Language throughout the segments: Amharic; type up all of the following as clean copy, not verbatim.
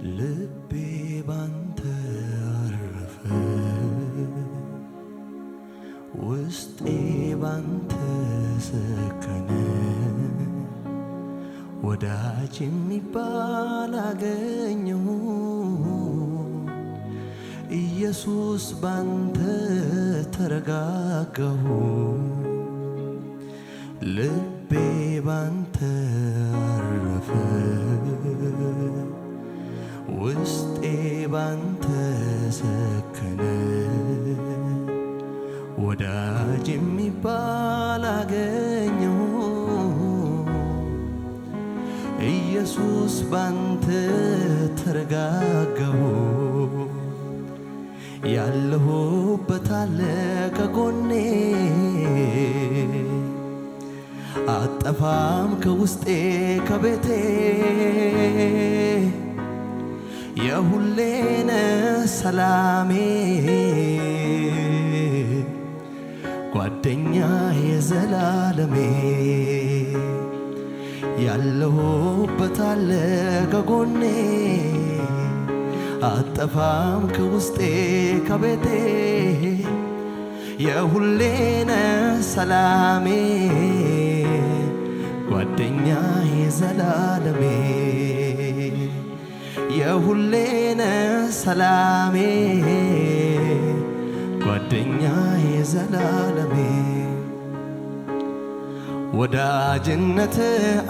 ልቤ ባንተ አረፈ ውስጤ ባንተ ሰከነ ወዳጅ የሚባል አገኘሁ ኢየሱስ ባንተ ተረጋጋሁ ልቤ ባንተ አረፈ ውስጤ ባንተ ሰከነ ወዳጅ የሚባል አገኘሁ ኢየሱስ ባንተ ተረጋጋሁ ያለሁበት አለ ከጎኔ አጠፋም ከውስጤ ከቤቴ የሁሌነ ሰላሜ ጓደኛ የዘላለሜ ያለሁበት አለ ከጎኔ አጠፋም ከውስጤ ከቤቴ የሁሌነ ሰላሜ ጓደኛ የዘላለሜ የሁሌነ ሰላሜ ጓደኛ የዘላለሜ ወዳጅነት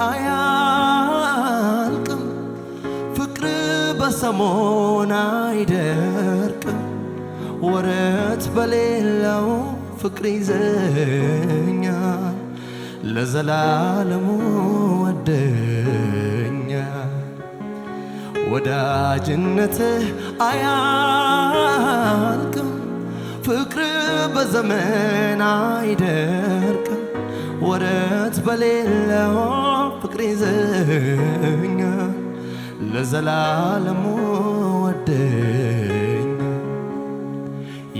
አያልቅም ፍቅር በሰሞን አይደርቅም ወረት በሌለው ፍቅር ይዘኛል ለዘላለሙ ወደኛል ወዳጅነት አያልቅም ፍቅር በዘመን አይደርቅም ወረት በሌለው ፍቅር ይዘኛል ለዘላለሙ ወደኛል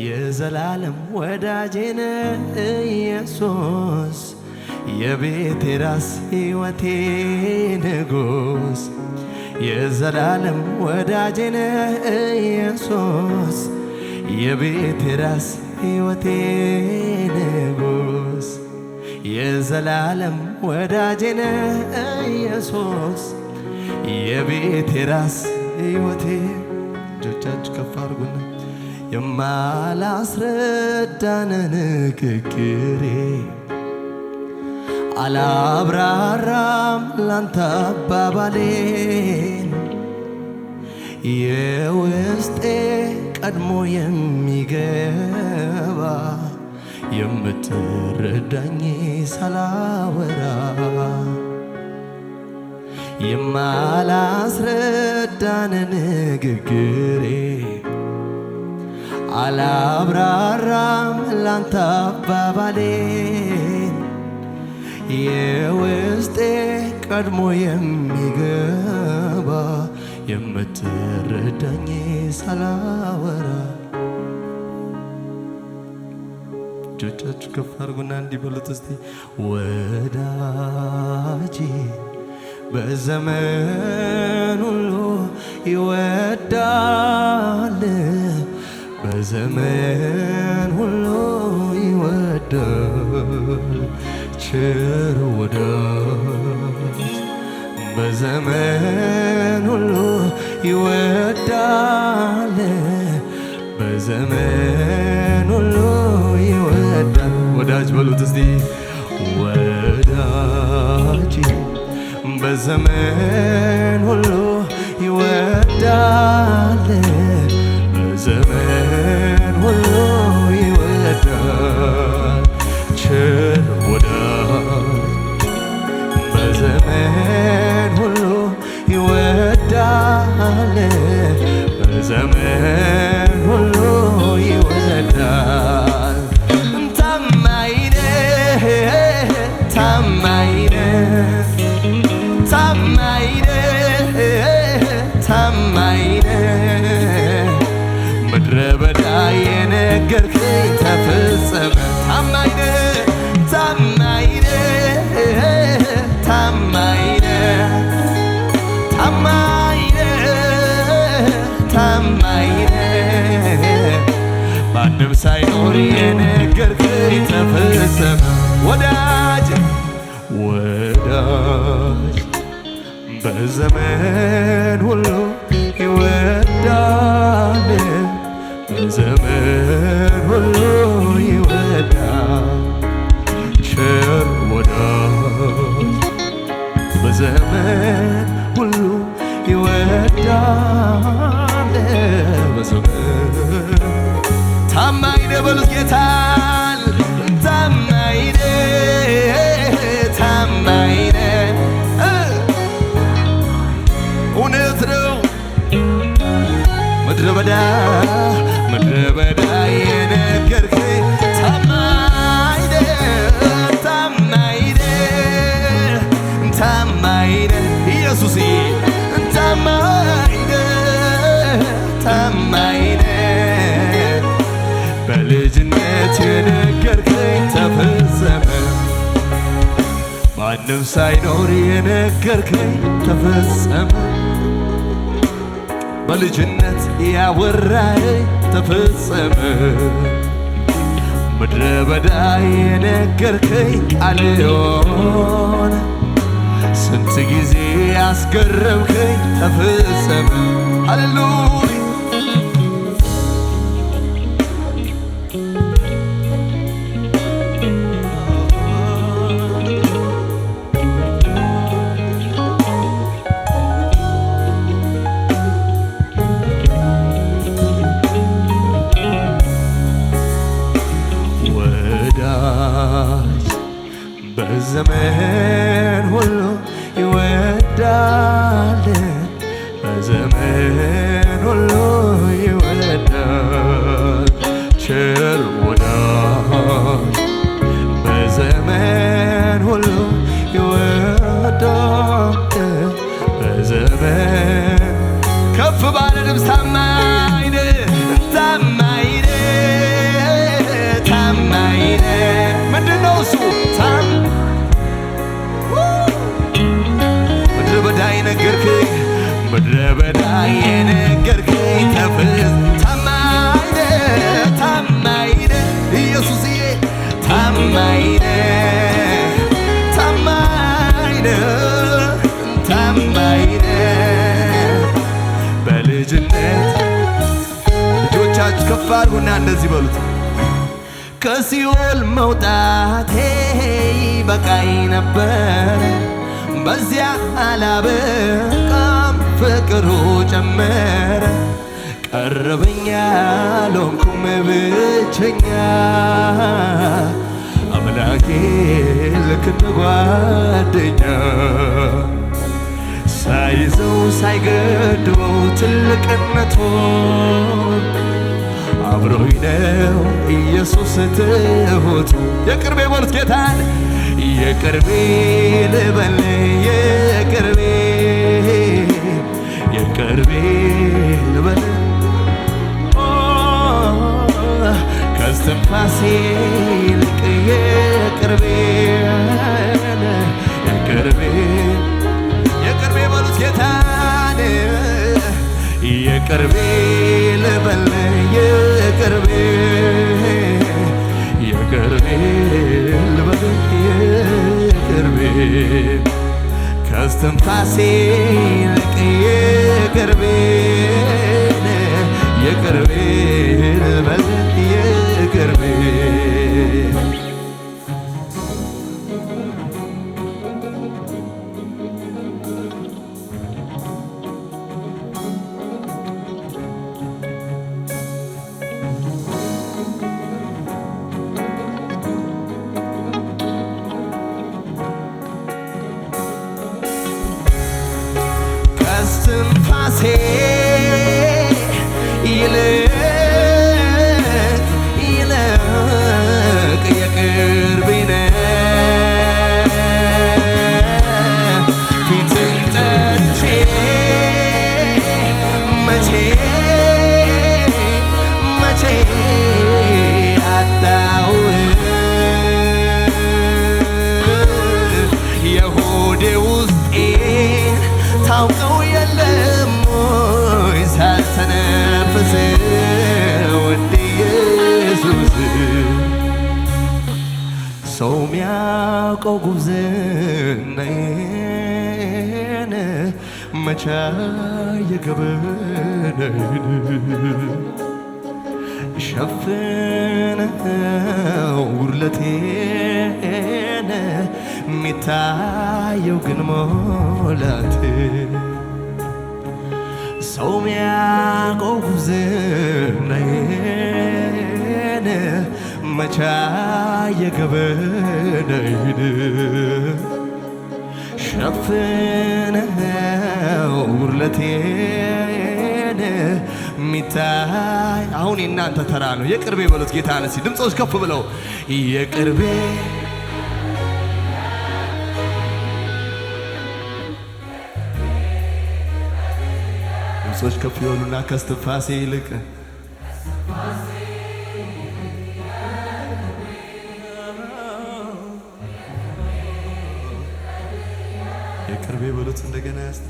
የዘላለም ወዳጄ ነህ ኢየሱስ የቤቴ ራስ ሕይወቴ ንጉስ የዘላለም ወዳጄ ነህ ኢየሱስ የቤቴ ራስ ሕይወቴ ንጉስ የዘላለም ወዳጄ ነህ ኢየሱስ የቤቴ ራስ ሕይወቴ እጆቻችሁ ከፍ አድርጉና የማላስረዳን ንግግሬ አላብራራም ላንተ አባባሌን የውስጤ ቀድሞ የሚገባ የምትረዳኝ ሳላወራ የማላስረዳን ንግግሬ አላብራራም ላንተ አባባሌን የውስጤ ቀድሞ የሚገባ የምትረዳኝ ሳላወራ እጆቻችሁ ከፍ አድርጉና እንዲህ በሉት እስቲ ወዳጄ በዘመን ሁሉ ይወዳል በዘመን ሁሉ ይወዳል ቸር ወዳጅ በዘመን ሁሉ ይወዳል በዘመን ሁሉ ይወዳል ወዳጅ በሉት እስቲ ወዳጅ በዘመን ሁሉ ይወዳል በዘመን ሁሉ ይወዳል ቸር ወዳጅ በዘመን ሁሉ ይወዳል በዘመን ሁሉ ይወዳል ታማኝ ነህ ታማኝ ነህ ታማኝ ነህ ታማኝ ነህ ምድረ በዳ የነገርከኝ ተፈጸመ ታማኝ ነህ ታማኝ ነህ ታማኝ ነህ ታማኝ ነህ ማንም ሳይኖር የነገርከኝ ተፈጸመ። ወዳጅ ወዳጅ በዘመን ሁሉ ይወዳል፣ በዘመን ሁሉ ይወዳል። ቸር ወዳጅ በዘመን ሁሉ ይወዳል፣ በዘመን ታማኝ ነህ በሉት ጌታን። ታማኝ ነህ፣ ታማኝ ነህ፣ እውነት ነው። ምድረ በዳ የነገርከኝ ታማኝ ነህ፣ ታማኝ ነህ፣ ታማኝ ነህ ኢየሱስ ታማኝ ነህ፣ ታማኝ ነህ። በልጅነት የነገርከኝ ተፈጸመ። ማንም ሳይኖር የነገርከኝ ተፈጸመ። በልጅነት ያወራኸኝ ተፈጸመ። ምድረ በዳ የነገርከኝ ቃል ሆነ። ስንት ጊዜ ያስገረምከኝ ተፈጸመ። ሃሌሉያ በዘመን ሁሉ ይወዳል፣ በዘመን ሁሉ ይወዳል። ቸር ወዳጅ በዘመን ሁሉ ይወዳል፣ በዘመን ከፍ ባለ ድምፅ ታማኝ ነህ፣ ታማኝ ነህ፣ ታማኝ ነህ። ምንድነው እሱ? ምድረ በዳ የነገርከኝ ተፈጸመ። ታማኝ ነህ፣ ታማኝ ነህ ኢየሱስዬ፣ ታማኝ ነህ፣ ታማኝ ነህ፣ ታማኝ ነህ። በልጅነት ልጆቻችሁ ከፍ አድርጉና እንደዚህ በሉት። ከሲኦል መውጣቴ በቃኝ ነበር፣ በዚያ አላበቃም፣ ፍቅሩ ጨመረ። ቀረበኛ ሎንኩም ብቸኛ፣ አምላኬ ልክ እንደ ጓደኛ። ሳይዘው ሳይገድበው ትልቅነቱን አብሮኝ ነው ኢየሱስ ትሁቱ። የቅርቤ በሉት ጌታን፣ የቅርቤ ልበል፣ የቅርቤ ልበል፣ ከስትንፋሴ ይልቅ የቅርቤ በሉት ጌታን፣ የቅርቤ ልበል፣ የቅርቤ ልበል፣ የቅርቤ ከስትንፋሴ ይልቅ የቅርቤ ልበል፣ የቅርቤ ከስትንፋሴ ይልቅ የሚያውቀው ጉብዝናዬን መቻ የገበነን ሸፍነው ጉድለቴን የሚታየው ግን ሞላት ሰው የሚያውቀው ጉብዝናዬን መቻ የገበነን ሸፍነው ጉድለቴን የሚታይ አሁን የእናንተ ተራ ነው። የቅርቤ በሉት ጌታ ነሲ ድምፆች ከፍ ብለው የቅርቤ ድምፆች ከፍ ይበሉና ከስትንፋሴ ይልቅ የቅርቤ በሉት እንደገና እስቲ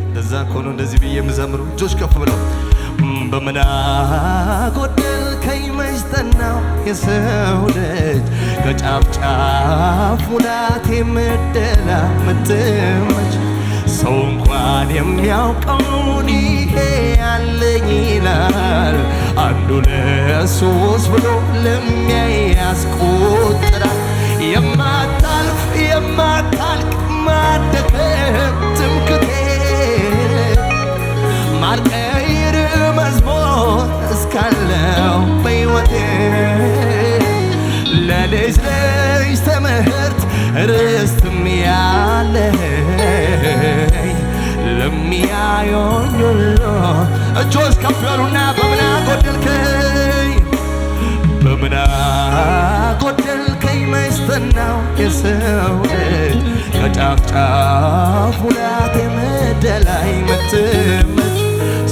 እንደዛ እኮ ነው እንደዚህ ብዬ የምዘምረው። እጆች ከፍ ብለው በምን አጎደልከኝ መች ጠናው የሰው ልጅ ከጫፍ ጫፍ ሙላት የምደላ ምትመች ሰው እንኳን የሚያውቀውን ይሄ ያለኝ ይላል አንዱ ለሶስት ብሎ ለሚያይ ያስቆጥራል። የማታልፍ የማታልቅ ማደከም ትምክቴ ማልቀይር መዝሙር እስካለው በሕይወቴ ለልጅ ልጅ ትምህርት ርስትም ያለኝ ለሚያዩኝ ሁሉ እጆች ከፍ ያሉና በምን አጎደልከኝ በምን አጎደልከኝ መች ጠናው የሰው ልጅ ከጫፍ ጫፍ ሙላት የምደላይ ምትመች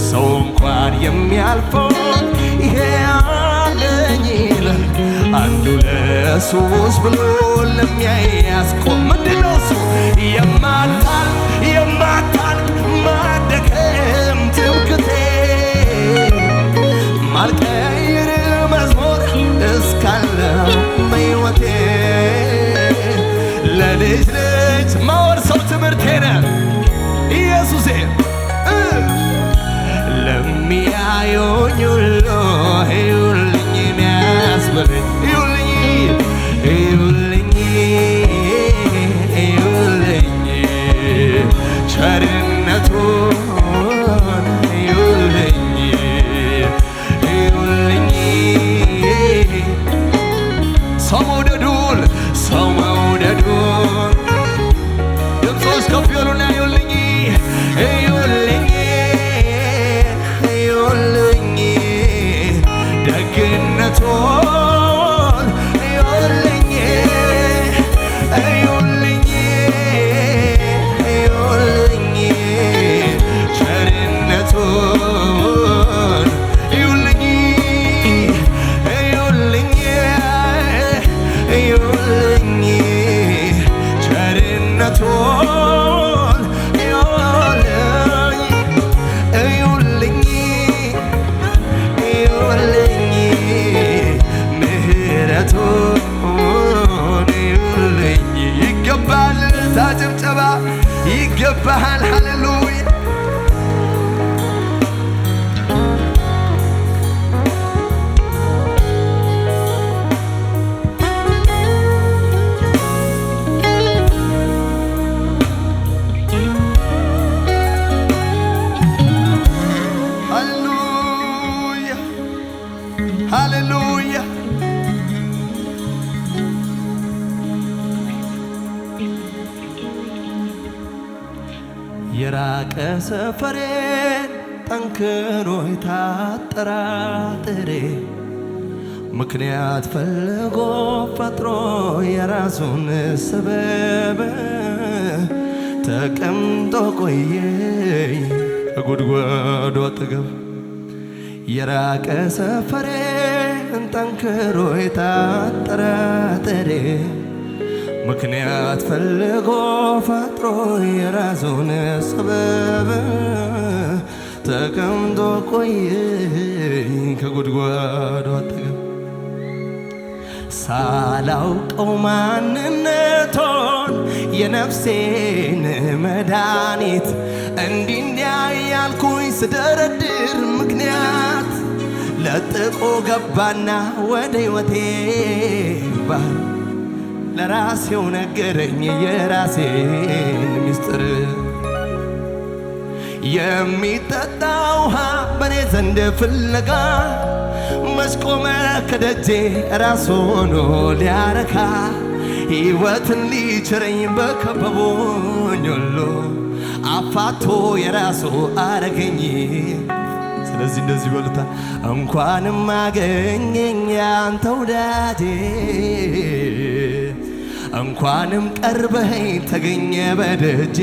ሰው እንኳን የሚያልፈውን ይሄ አለኝ ይላል አንዱ ለሶስት ብሎ ለሚያይ ያስቆም ምንድነው እሱ የማታልቅ የማታልቅ ማደከም ትምክቴ ማልቀይር መዝሙር እስካለው በሕይወቴ ለልጅ ልጅ ማወርሰው ትምህርቴ ነው ኢየሱሴ ለሚያዩኝ ሁሉ እዩልኝ የሚያስበለኝ እዩልኝ እዩልኝ እዩልኝ ቸርነቱን እዩልኝ እዩልኝ ሰው መውደዱን ሰው መውደዱን ድምፆች ከፍ ይበሉና እዩልኝ እዩልኝ እዩልኝ ደግነቱን እዩልኝ እዩልኝ እዩልኝ ቸርነቱን እዩልኝ እዩልኝ እዩልኝ ቸርነቱን እዩልኝ እዩልኝ ምሕረቱን እዩልኝ ይገባል ታጭብጨባ ይገባሃል ሃሌሉያ ሃሌሉያ የራቀ ሰፈሬን ጠንክሮ የታጠራጥሬ ምክንያት ፈልጎ ፈጥሮ የራሱን ሰበብ ተቀምጦ ቆየኝ ከጉድጓዱ አጠገብ የራቀ ሰፈሬን ጠንክሮ የታጠራጠሬ ምክንያት ፈልጎ ፈጥሮ የራሱን ሰበብ ተቀምጦ ቆየኝ ከጉድጓዱ አጠገብ ሳላውቀው ማንነቶን የነፍሴን መድኃኒት እንዲያ ያልኩኝ ስደረድር ምክንያት ለጥቆ ገባና ወደ ሕይወቴ ባህር ለራሴው ነገረኝ የራሴን ምስጢር የሚጠጣ ውሃ በኔ ዘንድ ፍለጋ መስቆመ ከደጄ ራስ ሆኖ ሊያረካ ሕይወትን ሊቸረኝ በከበቦኝ ሁሉ አፋቶ የራሱ አረገኝ። ስለዚህ እንደዚህ በሉታ እንኳንም አገኘኝ ያንተ ወዳጄ እንኳንም ቀርበኸኝ ተገኘ በደጄ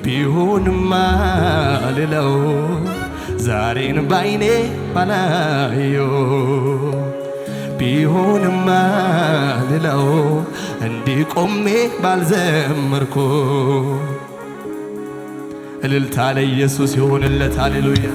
ቢሆንማ ልለው ዛሬን ባይኔ ባላየው ቢሆንማ ልለው እንዲህ ቆሜ ባልዘመርኩ እልልታ ለኢየሱስ ይሁንለት። ሃሌሉያ